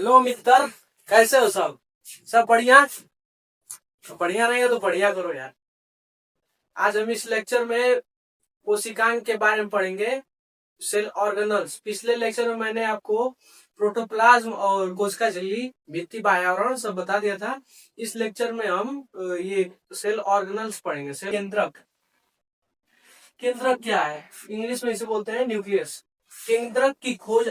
Hello मित्र, कैसे हो सब? सब बढ़िया? बढ़िया नहीं है तो बढ़िया करो यार। आज हम इस लेक्चर में कोशिकांग के बारे में पढ़ेंगे, सेल ऑर्गेनल्स। पिछले लेक्चर में मैंने आपको प्रोटोप्लाज्म और कोशिका झिल्ली, भित्ति, बाह्यावरण सब बता दिया था। इस लेक्चर में हम ये सेल ऑर्गेनल्स पढ़ेंगे। सेल केंद्रक। केंद्रक क्या है? इंग्लिश में इसे बोलते हैं न्यूक्लियस। केंद्रक की खोज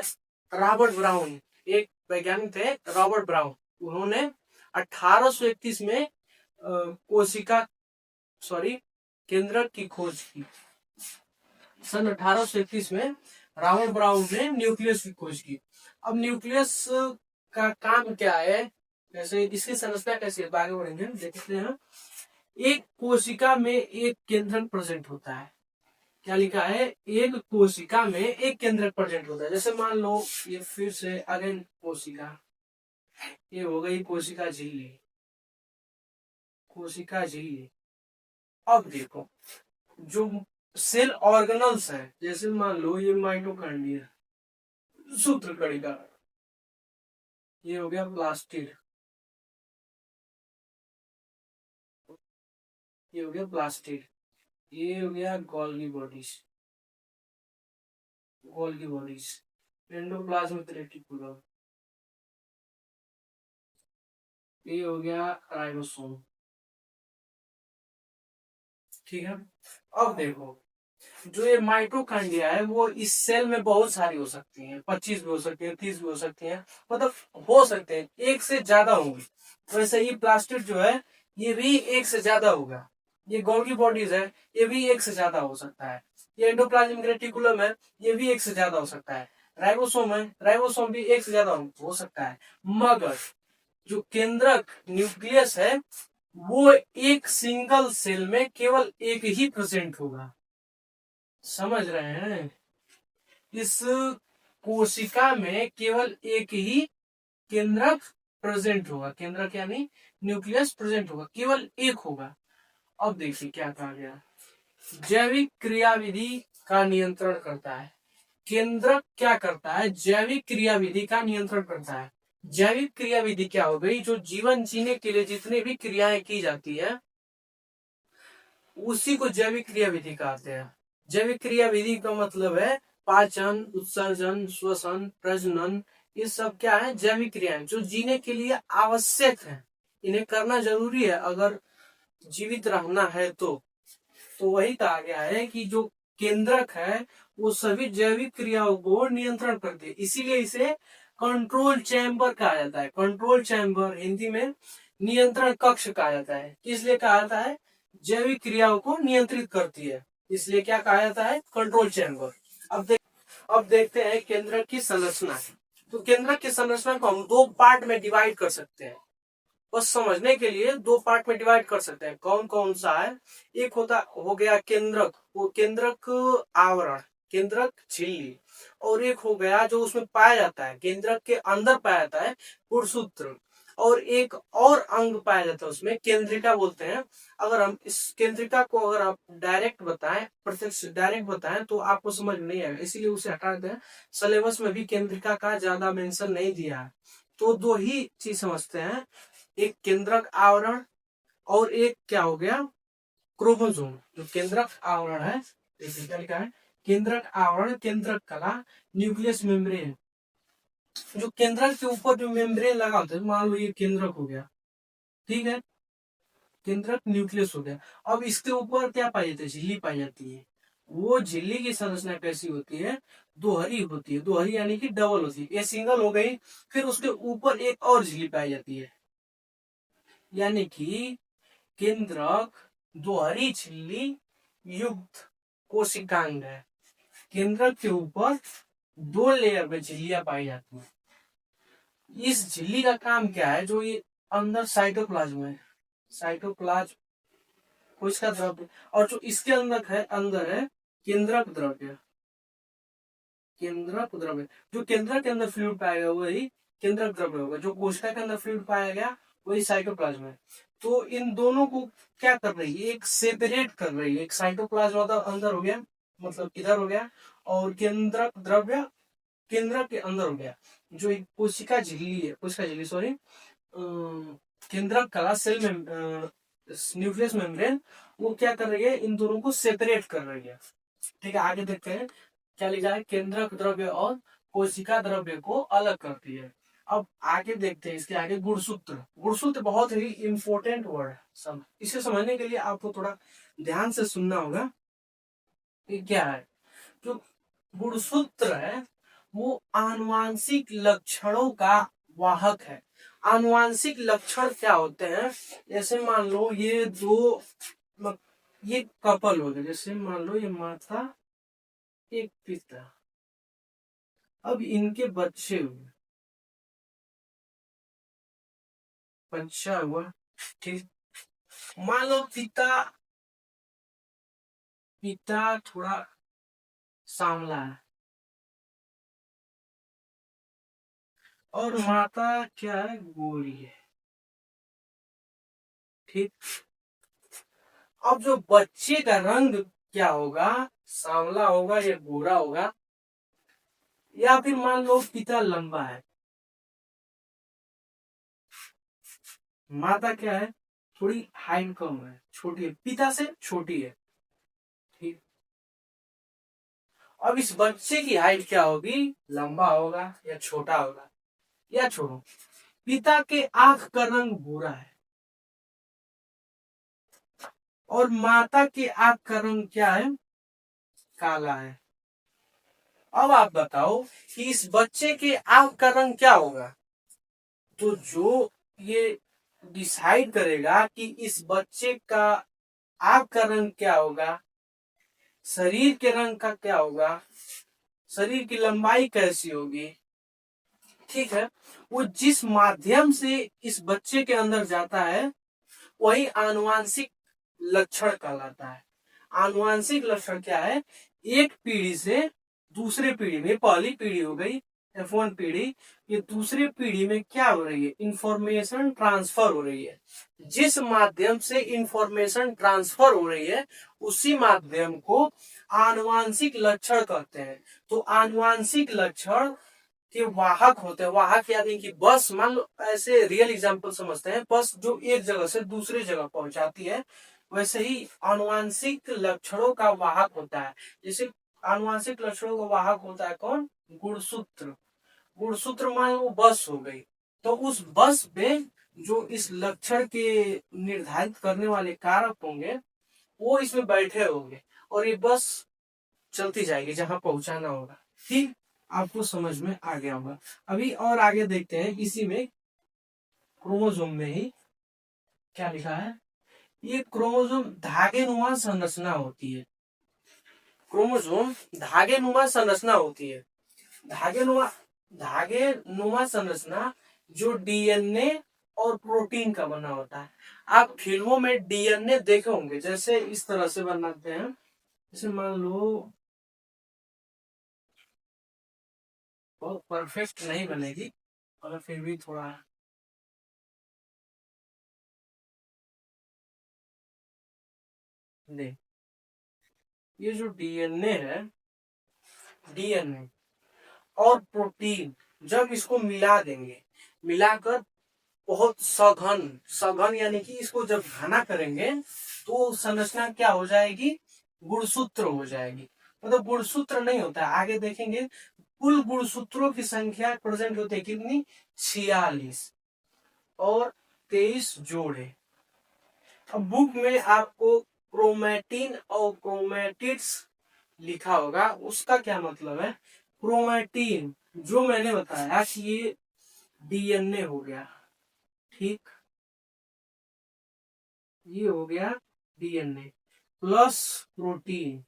रॉबर्ट ब्राउन, एक वैज्ञानिक थे रॉबर्ट ब्राउन, उन्होंने 1831 में कोशिका केंद्रक की खोज की। सन 1831 में रॉबर्ट ब्राउन ने न्यूक्लियस की खोज की। अब न्यूक्लियस का काम क्या है, जैसे इसकी संरचना कैसी है, आगे बढ़ेंगे देखते हैं। एक कोशिका में एक केंद्रक प्रेजेंट होता है। क्या लिखा है? एक कोशिका में एक केंद्रक प्रेजेंट होता है। जैसे मान लो ये फिर से अगेन कोशिका, ये हो गई कोशिका झिल्ली। कोशिका झिल्ली। अब देखो जो सेल ऑर्गेनल्स है, जैसे मान लो ये माइटोकॉन्ड्रिया, सूत्र कणिका, ये हो गया प्लास्टिड, ये हो गया प्लास्टिड, ये हो गया Golgi bodies, Golgi bodies, endoplasmic reticulum, ये हो गया राइबोसोम। ठीक है। अब देखो जो ये माइटोकॉन्ड्रिया है वो इस सेल में बहुत सारी हो सकती हैं, 25 भी हो सकती है, 30 भी हो सकती है, मतलब हो सकते हैं, एक से ज्यादा होंगी। वैसे ये प्लास्टिड जो है ये भी एक से ज्यादा होगा। ये गोल्गी बॉडीज है, ये भी एक से ज्यादा हो सकता है। ये एंडोप्लाज्मिक रेटिकुलम है, ये भी एक से ज्यादा हो सकता है। राइबोसोम है, राइबोसोम भी एक से ज्यादा हो सकता है। मगर जो केंद्रक न्यूक्लियस है वो एक सिंगल सेल में केवल एक ही प्रेजेंट होगा। समझ रहे हैं? इस कोशिका में केवल एक ही केंद्रक प्रेजेंट होगा। केंद्रक यानी न्यूक्लियस प्रेजेंट होगा, केवल एक होगा। अब देखिए क्या कहा गया, जैविक क्रियाविधि का नियंत्रण करता है। केंद्रक क्या करता है? जैविक क्रियाविधि का नियंत्रण करता है। जैविक क्रियाविधि क्या हो गई? जो जीवन जीने के लिए जितने भी क्रियाएं की जाती है उसी को जैविक क्रियाविधि कहते हैं। जैविक क्रियाविधि का मतलब है पाचन, उत्सर्जन, श्वसन, प्रजनन, ये सब क्या है? जैविक क्रियाएं जो जीने के लिए आवश्यक है, इन्हें करना जरूरी है अगर जीवित रहना है तो वही कहा गया है कि जो केंद्रक है वो सभी जैविक क्रियाओं को नियंत्रण करते हैं। इसीलिए इसे कंट्रोल चैम्बर कहा जाता है। कंट्रोल चैम्बर हिंदी में नियंत्रण कक्ष कहा जाता है। इसलिए कहा जाता है जैविक क्रियाओं को नियंत्रित करती है, इसलिए क्या कहा जाता है? Control chamber. अब देखते हैं केंद्रक की संरचना। तो केंद्रक की संरचना को हम दो पार्ट में डिवाइड कर सकते हैं। बस समझने के लिए दो पार्ट में डिवाइड कर सकते हैं। कौन कौन सा है? एक हो गया केंद्रक, वो केंद्रक आवरण, केंद्रक झिल्ली। और एक हो गया जो उसमें पाया जाता है, केंद्रक के अंदर पाया जाता है, पुरसूत्र। और एक और अंग पाया जाता है उसमें, केंद्रिका बोलते हैं। अगर हम इस केंद्रिका को अगर आप डायरेक्ट बताएं, प्रत्यक्ष डायरेक्ट बताएं तो आपको समझ नहीं आएगा, इसीलिए उसे हटा देते हैं। सिलेबस में भी केंद्रिका का ज्यादा मेंशन नहीं दिया है। तो दो ही चीज समझते हैं, एक केंद्रक आवरण और एक क्या हो गया? क्रोमोसोम। जो केंद्रक आवरण है, देखिए क्या लिखा है, केंद्रक आवरण, केंद्रक कला, न्यूक्लियस मेम्ब्रेन। जो केंद्रक के ऊपर जो मेम्ब्रेन लगा होता है, मान लो ये केंद्रक हो गया, ठीक है, केंद्रक न्यूक्लियस हो गया। अब इसके ऊपर क्या पाई जाती है? झिल्ली पाई जाती है। वो झिल्ली की संरचना कैसी होती है? दोहरी होती है। दोहरी यानी कि डबल होती है। ये सिंगल हो गई, फिर उसके ऊपर एक और झिल्ली पाई जाती है, यानी कि केंद्रक दोहरी झिल्ली युक्त कोशिकांग है। केंद्रक के ऊपर दो लेयर में झिल्लियां पाई जाती हैं। इस झिल्ली का काम क्या है? जो ये अंदर साइटोप्लाज्म है, साइटोप्लाज्म कोशिका द्रव्य, और जो इसके अंदर है केंद्रक द्रव्य। केंद्रक द्रव्य, जो केंद्रक के अंदर फ्लूइड पाया गया वही केंद्रक द्रव्य होगा। जो कोशिका के अंदर फ्लूइड पाया गया वही साइटोप्लाज्म है। तो इन दोनों को क्या कर रही है? एक सेपरेट कर रही है। एक साइटोप्लाज्म अंदर हो गया, मतलब इधर हो गया, और केंद्रक द्रव्य केंद्रक के अंदर हो गया, जो एक कोशिका झिल्ली है, कोशिका झिल्ली सॉरी, केंद्रक का सेल में न्यूक्लियस मेम्ब्रेन, वो क्या कर रही है, इन दोनों को सेपरेट कर रही है। ठीक है, आगे देखते हैं क्या लिखा है, केंद्रक द्रव्य और कोशिका द्रव्य को अलग करती है। अब आगे देखते हैं इसके आगे गुणसूत्र। गुणसूत्र बहुत ही इंपॉर्टेंट वर्ड है, सब इसे समझने के लिए आपको थोड़ा ध्यान से सुनना होगा कि क्या है। जो गुणसूत्र है वो आनुवांशिक लक्षणों का वाहक है। आनुवांशिक लक्षण क्या होते हैं, जैसे मान लो ये दो, ये कपल हो गए, जैसे मान लो ये माता एक पिता, अब इनके बच्चे हुए, बच्चा हुआ, ठीक। मान लो पिता पिता थोड़ा सांवला है और माता क्या है, गोरी है, ठीक। अब जो बच्चे का रंग क्या होगा, सांवला होगा या गोरा होगा, या फिर मान लो पिता लंबा है, माता क्या है, थोड़ी हाइट कम है, छोटी है, पिता से छोटी है, ठीक। अब इस बच्चे की हाइट क्या होगी, लंबा होगा या छोटा होगा, या छोड़ो, पिता के आंख का रंग भूरा है और माता के आंख का रंग क्या है, काला है। अब आप बताओ कि इस बच्चे के आंख का रंग क्या होगा, तो जो ये डिसाइड करेगा कि इस बच्चे का आंख का रंग क्या होगा, शरीर के रंग का क्या होगा, शरीर की लंबाई कैसी होगी, ठीक है, वो जिस माध्यम से इस बच्चे के अंदर जाता है वही आनुवांशिक लक्षण कहलाता है। आनुवांशिक लक्षण क्या है, एक पीढ़ी से दूसरे पीढ़ी में, पहली पीढ़ी हो गई F1 पीढ़ी, ये दूसरी पीढ़ी में क्या हो रही है, इंफॉर्मेशन ट्रांसफर हो रही है। जिस माध्यम से इंफॉर्मेशन ट्रांसफर हो रही है उसी माध्यम को आनुवांशिक लक्षण कहते हैं। तो आनुवांशिक लक्षण के वाहक होते हैं। वाहक यानी कि बस, मान लो ऐसे रियल एग्जांपल समझते हैं, बस जो एक जगह से दूसरी जगह पहुंचाती है, वैसे ही आनुवांशिक लक्षणों का वाहक होता है। जैसे आनुवांशिक लक्षणों का वाहक होता है कौन, गुणसूत्र। गुणसूत्र मान लो बस हो गई, तो उस बस पे जो इस लक्षण के निर्धारित करने वाले कारक होंगे वो इसमें बैठे होंगे और ये बस चलती जाएगी जहां पहुंचाना होगा। ठीक, आपको समझ में आ गया होगा। अभी और आगे देखते हैं, इसी में क्रोमोसोम में ही क्या लिखा है, ये क्रोमोसोम धागे नुमा संरचना होती है। क्रोमोसोम धागे नुमा संरचना होती है। धागे नुमा संरचना जो डीएनए और प्रोटीन का बना होता है। आप फिल्मों में डीएनए देखे होंगे, जैसे इस तरह से बनाते हैं, जैसे मान लो बहुत परफेक्ट नहीं बनेगी और फिर भी थोड़ा दे, ये जो डीएनए है, डीएनए और प्रोटीन जब इसको मिला देंगे, मिलाकर बहुत सघन, सघन यानी कि इसको जब घना करेंगे तो संरचना क्या हो जाएगी, गुणसूत्र हो जाएगी। मतलब गुणसूत्र नहीं होता है, आगे देखेंगे। कुल गुणसूत्रों की संख्या प्रेजेंट होती है कितनी, 46 और 23 जोड़े। अब बुक में आपको क्रोमैटिन और क्रोमैटिड्स लिखा होगा, उसका क्या मतलब है। क्रोमैटिन जो मैंने बताया कि ये डीएनए हो गया, ठीक, ये हो गया DNA plus protein,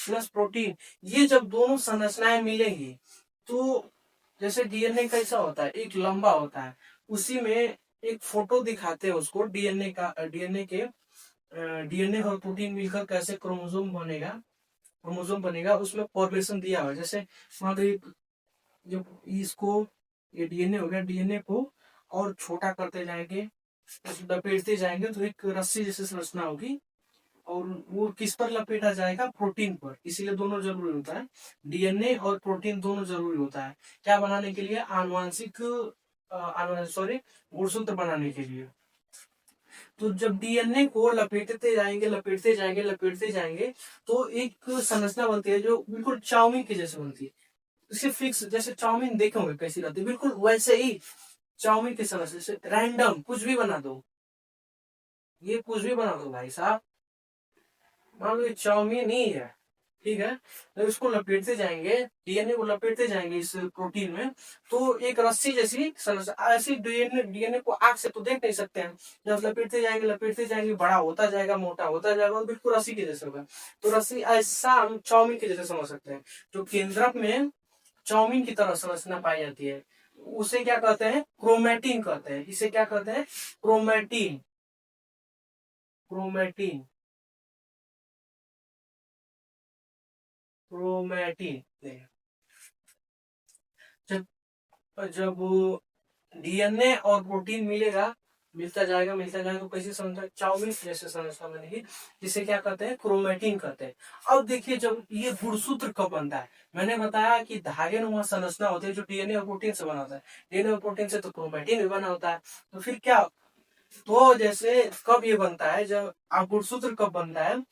plus protein, ये जब दोनों संरचनाएं मिलेंगी तो जैसे डीएनए कैसा होता है, एक लंबा होता है, उसी में एक फोटो दिखाते हैं उसको डीएनए का, डीएनए और प्रोटीन मिलकर कैसे क्रोमोसोम बनेगा, क्रोमोसोम बनेगा, उसमें फॉर्मेशन दिया हुआ है। जैसे मान लो जो इसको, ये डीएनए हो गया, डीएनए को और छोटा करते जाएंगे, लपेटते जाएंगे तो एक रस्सी जैसी संरचना होगी, और वो किस पर लपेटा जाएगा, प्रोटीन पर, इसीलिए दोनों जरूरी होता है, डीएनए और प्रोटीन दोनों जरूरी होता है, क्या बनाने के लिए, आनुवांशिक सॉरी गुणसूत्र बनाने के लिए। तो जब डीएनए को लपेटते जाएंगे लपेटते जाएंगे लपेटते जाएंगे तो एक संरचना बनती है जो बिल्कुल चाउमीन के जैसे बनती है, इसे फिक्स, जैसे चाउमीन देखे होंगे कैसी रहती है, बिल्कुल वैसे ही चाउमीन की संरचना, जैसे रैंडम कुछ भी बना दो, ये कुछ भी बना दो भाई साहब, मान लो ये चाउमीन ही है, ठीक है, तो इसको लपेटते जाएंगे, डीएनए को लपेटते जाएंगे इस प्रोटीन में, तो एक रस्सी जैसी संरचना, ऐसी डीएनए डीएनए को आंख से तो देख नहीं सकते हैं, जब लपेटते जाएंगे बड़ा होता जाएगा, मोटा होता जाएगा और बिल्कुल रस्सी के जैसे होगा, तो रस्सी ऐसा हम चाउमीन के जैसे समझ सकते हैं, जो केंद्रक में चाउमीन की तरह संरचना पाई जाती है, उसे क्या कहते हैं, क्रोमैटिन कहते हैं, इसे क्या कहते हैं, क्रोमैटिन, क्रोमैटिन, क्रोमैटिन। जब जब डीएनए और प्रोटीन मिलेगा, मिलता जाएगा तो कैसे संरचना, चाउमीन जैसे संरचना बनेगी, जिसे क्या कहते हैं, क्रोमैटिन कहते हैं। अब देखिए जब ये गुणसूत्र कब बनता है, मैंने बताया कि धागे नुमा संरचना होती है जो डीएनए और प्रोटीन से बना होता है, डीएनए और प्रोटीन से तो क्रोमैटिन भी बना होता है, तो फिर क्या, तो जैसे कब ये बनता है, जब आप गुणसूत्र कब बनता है,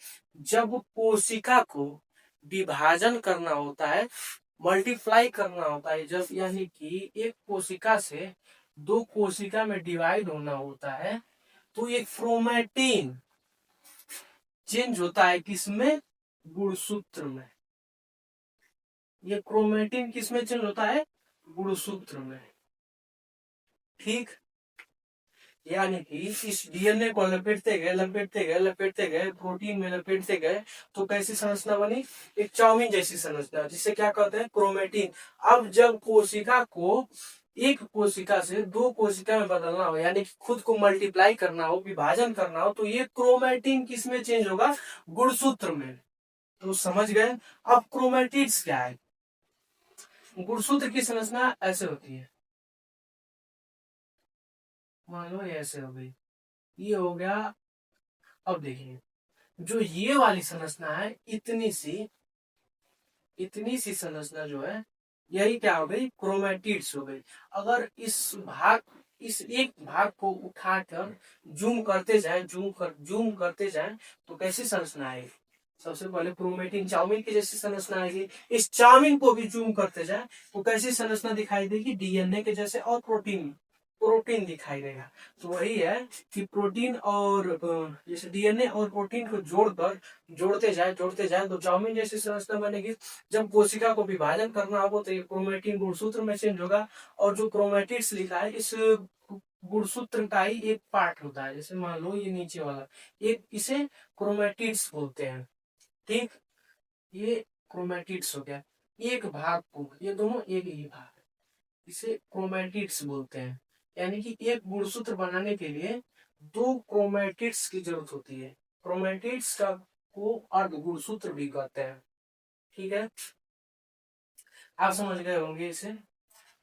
जब कोशिका को विभाजन करना होता है, मल्टीप्लाई करना होता है, जब यानी कि एक कोशिका से दो कोशिका में डिवाइड होना होता है, तो ये क्रोमैटिन चेंज होता है किसमें, गुणसूत्र में, ये क्रोमैटिन किसमें चेंज होता है, गुणसूत्र में, ठीक, यानी कि इस डीएनए को लपेटते गए प्रोटीन में लपेटते गए, तो कैसी संरचना बनी, एक चाउमीन जैसी संरचना, जिसे क्या कहते हैं, क्रोमैटिन। अब जब कोशिका को एक कोशिका से दो कोशिका में बदलना हो, यानी कि खुद को मल्टीप्लाई करना हो, विभाजन करना हो, तो ये क्रोमैटिन किस में चेंज होगा, गुणसूत्र में, तो समझ गए। अब क्रोमैटिड्स क्या है, गुणसूत्र की संरचना ऐसे होती है, मान लो ये ऐसे हो गई, ये हो गया। अब देखिए जो ये वाली संरचना है, इतनी सी संरचना जो है, यही क्या हो गई, क्रोमैटिड्स हो गई। अगर इस एक भाग को उठाकर जूम करते जाए तो कैसी संरचना आएगी, सबसे पहले क्रोमैटिन चाउमीन की जैसी संरचना आएगी, इस चाउमीन को भी जूम करते जाए तो कैसी संरचना दिखाई देगी, डीएनए के जैसे, और प्रोटीन प्रोटीन दिखाई देगा। तो वही है कि प्रोटीन और जैसे डीएनए और प्रोटीन को जोड़ते जाए तो चाउमीन जैसी संरचना बनेगी। जब कोशिका को विभाजन करना होगा तो ये क्रोमैटिन गुणसूत्र में चेंज होगा, और जो क्रोमैटिड्स लिखा है इस गुणसूत्र का ही एक पार्ट होता है, जैसे मान लो ये नीचे वाला, एक इसे क्रोमैटिड्स बोलते हैं, ठीक, ये क्रोमैटिड्स हो गया, एक भाग को, ये दोनों एक ही भाग है, इसे क्रोमैटिड्स बोलते हैं। यानी कि एक गुणसूत्र बनाने के लिए दो क्रोमैटिड्स की जरूरत होती है, क्रोमैटिड्स का को अर्ध गुणसूत्र भी कहते हैं, ठीक है, आप समझ गए होंगे इसे,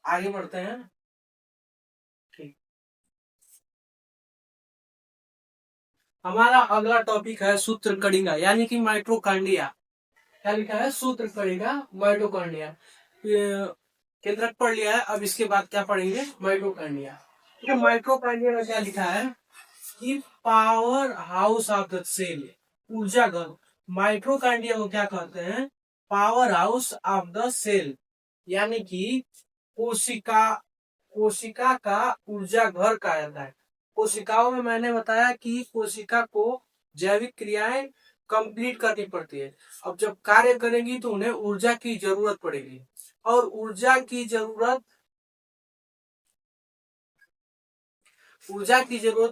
आगे बढ़ते हैं, ठीक। हमारा अगला टॉपिक है सूत्र कणिका, यानी कि माइटोकॉन्ड्रिया, क्या लिखा है, सूत्र कणिका, माइटोकॉन्ड्रिया, केंद्रक पढ़ लिया है, अब इसके बाद क्या पढ़ेंगे, माइटोकॉन्ड्रिया। तो माइटोकॉन्ड्रिया में क्या लिखा है कि powerhouse of the cell, ऊर्जा घर, माइटोकॉन्ड्रिया को क्या कहते हैं, powerhouse of the cell, यानी कि कोशिका कोशिका का ऊर्जा घर कहा जाता है। कोशिकाओं में मैंने बताया कि कोशिका को जैविक क्रियाएं कंप्लीट करनी पड़ती है, अब जब कार्य करेंगी तो उन्हें ऊर्जा की जरूरत पड़ेगी, और ऊर्जा की जरूरत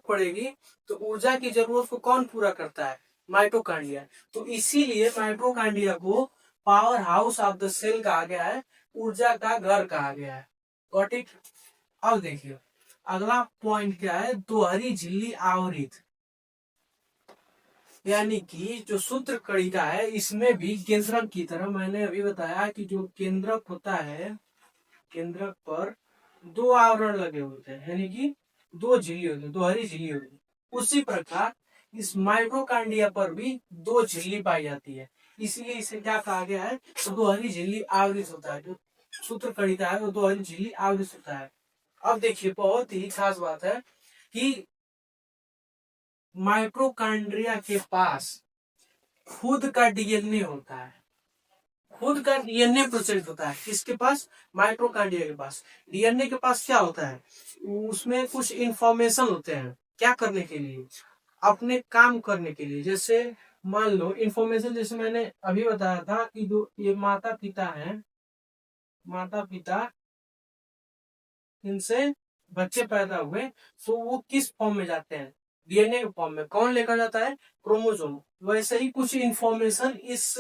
पड़ेगी, तो ऊर्जा की जरूरत को कौन पूरा करता है, माइटोकॉन्ड्रिया, तो इसीलिए माइटोकॉन्ड्रिया को powerhouse of the cell कहा गया है, ऊर्जा का घर कहा गया है, गॉट इट। अब देखिए अगला पॉइंट क्या है, दोहरी झिल्ली आवरित, यानी कि जो सूत्र कणिका है इसमें भी केंद्रक की तरह, मैंने अभी बताया कि जो केंद्रक होता है, केंद्रक पर दो आवरण लगे होते हैं, यानी कि दो झिल्ली होती है, दोहरी झिल्ली होती है, उसी प्रकार इस माइटोकांड्रिया पर भी दो झिल्ली पाई जाती है, इसीलिए इसे क्या कहा गया है, तो दोहरी झिल्ली आवृत होता है। जो सूत्र कड़िका है वो दोहरी झिल्ली आवृत होता है। अब देखिए बहुत ही खास बात है कि माइटोकांड्रिया के पास खुद का डीएनए होता है, खुद का डीएनए प्रेजेंट होता है। किसके पास, माइटोकांड्रिया के पास। डीएनए के पास क्या होता है, उसमें कुछ इंफॉर्मेशन होते हैं, क्या करने के लिए, अपने काम करने के लिए। जैसे मान लो इंफॉर्मेशन, जैसे मैंने अभी बताया था कि जो ये माता पिता है, माता पिता इनसे बच्चे पैदा हुए, तो वो किस फॉर्म में जाते हैं, डीएनए के फॉर्म में। कौन लेकर जाता है, क्रोमोसोम। वैसे ही कुछ इंफॉर्मेशन इस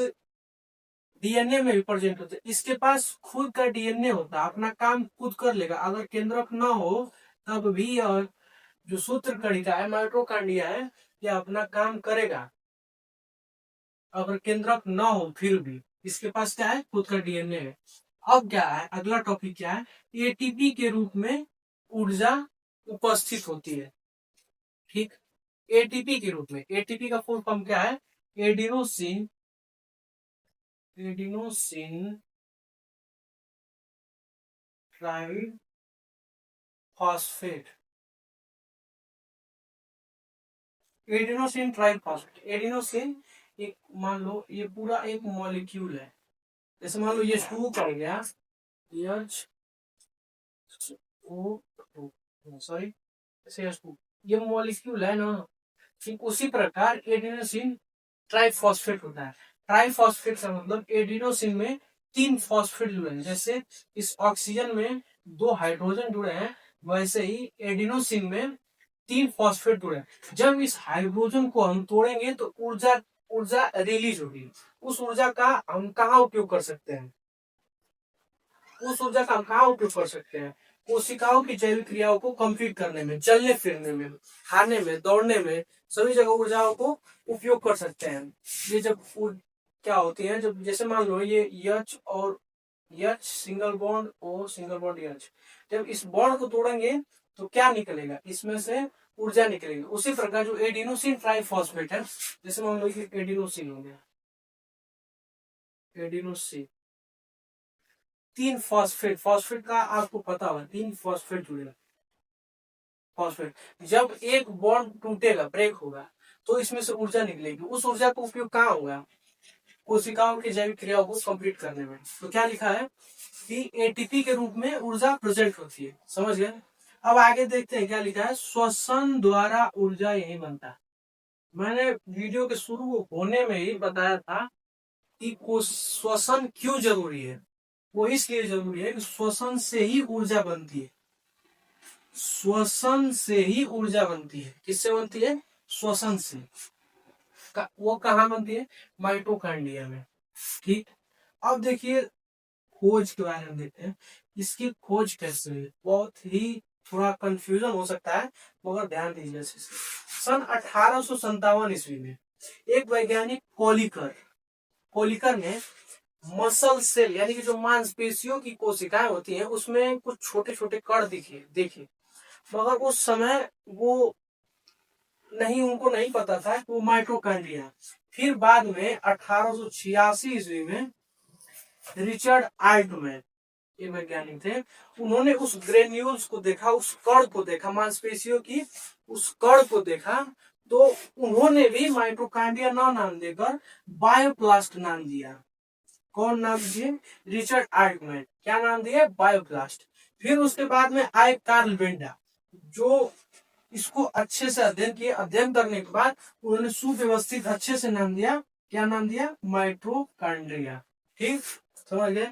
डीएनए में भी प्रेजेंट होते हैं। इसके पास खुद का डीएनए होता है, अपना काम खुद कर लेगा। अगर केंद्रक न हो तब भी यह जो सूत्र कणिका है, माइटोकांड्रिया है, यह अपना काम करेगा। अगर केंद्रक न हो फिर भी इसके पास क्या है, खुद का डीएनए है। अब क्या है, अगला टॉपिक क्या है, एटीपी के रूप में ऊर्जा उपस्थित होती है। ठीक, एटीपी के रूप में। एटीपी का फुल फॉर्म क्या है, adenosine adenosine try phosphate. Adenosine triphosphate. Adenosine एक, मान लो ये पूरा एक मॉलिक्यूल है। जैसे मान लो ये टू कर गया, H O two, sorry two, ये मॉलिक्यूल है ना। ठीक उसी प्रकार एडिनोसिन ट्राइफॉस्फेट होता है। ट्राइफॉस्फेट का मतलब एडिनोसिन में तीन फॉस्फेट जुड़े हैं। जैसे इस ऑक्सीजन में दो हाइड्रोजन जुड़े हैं, वैसे ही एडिनोसिन में तीन फॉस्फेट जुड़े हैं। जब इस हाइड्रोजन को हम तोड़ेंगे तो ऊर्जा ऊर्जा रिलीज होगी। उस ऊर्जा का हम कहाँ उपयोग कर सकते हैं, उस ऊर्जा का हम कहाँ उपयोग कर सकते हैं, कोशिकाओं की जैविक क्रियाओं को कंप्लीट करने में, चलने फिरने में, खाने में, दौड़ने में, सभी जगह ऊर्जाओं को उपयोग कर सकते हैं। ये जब क्या होती है, जब जैसे मान लो ये एच और H single bond O single bond H, जब इस बॉन्ड को तोड़ेंगे तो क्या निकलेगा, इसमें से ऊर्जा निकलेगी। उसी प्रकार जो एडिनोसिन ट्राइफॉस्फेट है, जैसे मान लो ये एडिनोसिन हो गया, एडिनोसिन तीन फॉस्फेट, फॉस्फेट का आपको पता होगा, तीन फॉस्फेट जुड़ेगा। फॉस्फेट जब एक बॉन्ड टूटेगा, ब्रेक होगा, तो इसमें से ऊर्जा निकलेगी। उस ऊर्जा का उपयोग कहाँ होगा, कोशिकाओं की जैविक क्रियाओं को कंप्लीट करने में। तो क्या लिखा है कि एटीपी के रूप में ऊर्जा प्रेजेंट होती है। समझ गए। अब आगे देखते हैं क्या लिखा है, श्वसन द्वारा ऊर्जा यही बनता है। मैंने वीडियो के शुरू होने में ही बताया था कि श्वसन क्यों जरूरी है। वो इसलिए जरूरी है कि श्वसन से ही ऊर्जा बनती है। श्वसन से ही ऊर्जा बनती है। किससे बनती है, श्वसन से। वो कहाँ बनती है, माइटोकांड्रिया में। ठीक, अब देखिए खोज के बारे में देखते हैं। इसकी खोज कैसे हुई, बहुत ही थोड़ा कंफ्यूजन हो सकता है, मगर ध्यान दीजिए। सन 1857 ईस्वी में एक वैज्ञानिक कोलिकर कोलिकर ने मसल सेल यानी कि जो मांसपेशियों की कोशिकाएं होती हैं उसमें कुछ छोटे छोटे कण दिखे देखे, मगर उस समय वो उनको नहीं पता था कि वो माइटोकांड्रिया। फिर बाद में 1886 ईस्वी में रिचर्ड आल्टमैन, ये वैज्ञानिक थे, उन्होंने उस ग्रेन्यूल्स को देखा, उस कण को देखा, मांसपेशियों की उस कण को देखा, तो उन्होंने भी माइटोकांड्रिया नाम देकर बायोप्लास्ट नाम दिया। कौन नाम दिए, रिचर्ड आल्टमैन। क्या नाम दिया, बायोप्लास्ट। फिर उसके बाद में आए कार्ल बेंडा, जो इसको अच्छे से अध्ययन किए। अध्ययन करने के बाद उन्होंने सुव्यवस्थित अच्छे से नाम दिया, क्या नाम दिया, माइटोकांड्रिया। ठीक, समझ गए।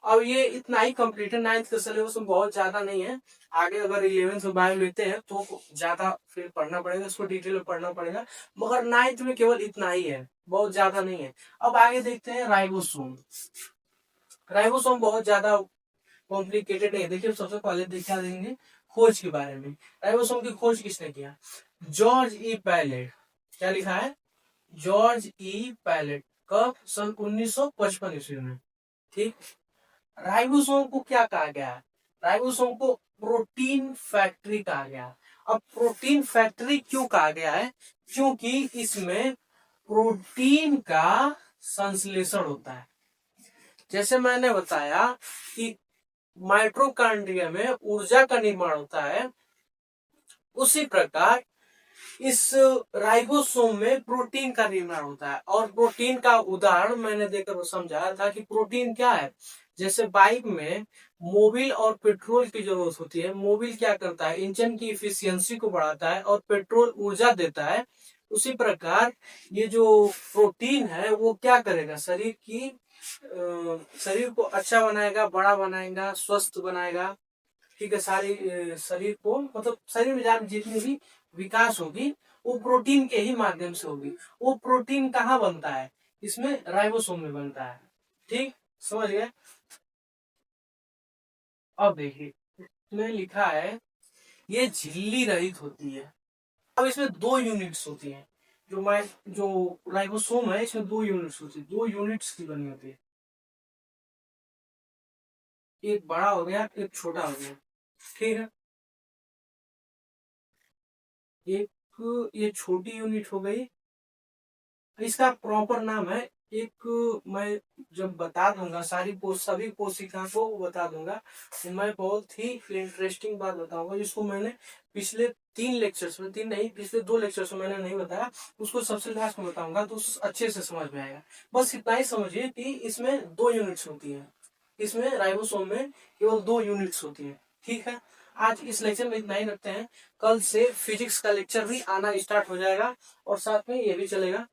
अब ये इतना ही कंप्लीट है, 9th का सिलेबस में बहुत ज्यादा नहीं है। आगे अगर 11th में बायो लेते हैं तो ज्यादा फिर पढ़ना पड़ेगा, इसको डिटेल में पढ़ना पड़ेगा, मगर 9th में केवल इतना ही है, बहुत ज्यादा नहीं है। अब आगे देखते हैं राइबोसोम। राइबोसोम बहुत ज्यादा कॉम्प्लिकेटेड नहीं। देखिए सबसे पहले देखा देंगे खोज के बारे में। राइबोसोम की खोज किसने किया, जॉर्ज ई पैलेट। क्या लिखा है, जॉर्ज ई पैलेट। कब, सन 1955 ईस्वी में। ठीक, राइबोसोम को क्या कहा गया है, राइबोसोम को प्रोटीन फैक्ट्री कहा गया। अब प्रोटीन फैक्ट्री क्यों कहा गया है? क्योंकि इसमें प्रोटीन का संश्लेषण होता है। जैसे मैंने बताया कि माइटोकॉन्ड्रिया में ऊर्जा का निर्माण होता है, उसी प्रकार इस राइबोसोम में प्रोटीन का निर्माण होता है। और प्रोटीन का उदाहरण मैंने देकर समझाया था कि प्रोटीन क्या है। जैसे बाइक में मोबिल और पेट्रोल की जरूरत होती है। मोबिल क्या करता है? इंजन की इफिशियंसी को बढ़ाता है और पेट्रोल ऊर्जा देता है। उसी प्रकार ये जो प्रोटीन है वो क्या करेगा? शरीर को अच्छा बनाएगा, बड़ा बनाएगा, स्वस्थ बनाएगा। ठीक है, सारी शरीर को, मतलब शरीर में जहाँ जितनी भी विकास होगी वो प्रोटीन के ही माध्यम से होगी। वो प्रोटीन कहाँ बनता है? इसमें राइबोसोम में बनता है। ठीक, समझ गए? अब देखिए इसमें लिखा है ये झिल्ली रहित होती है। अब इसमें दो यूनिट्स होती हैं। जो राइबोसोम है इसमें दो यूनिट्स होती है, दो यूनिट्स की बनी होती है। एक बड़ा हो गया, एक छोटा हो गया। ठीक है, एक ये छोटी यूनिट हो गई, इसका प्रॉपर नाम है एक, मैं जब बता दूंगा सभी कोशिका को बता दूंगा। मैं बहुत ही इंटरेस्टिंग बात बताऊंगा जिसको मैंने पिछले 3 लेक्चर्स में, 3 नहीं, पिछले 2 लेक्चर्स में मैंने नहीं बताया, उसको सबसे लास्ट में बताऊंगा तो अच्छे से समझ में आएगा। बस इतना ही समझिए कि इसमें 2 यूनिट्स होती है। इसमें राइबोसोम में केवल 2 यूनिट्स होती है। ठीक है, आज इस लेक्चर में इतना ही रखते हैं। कल से फिजिक्स का लेक्चर भी आना स्टार्ट हो जाएगा और साथ में ये भी चलेगा।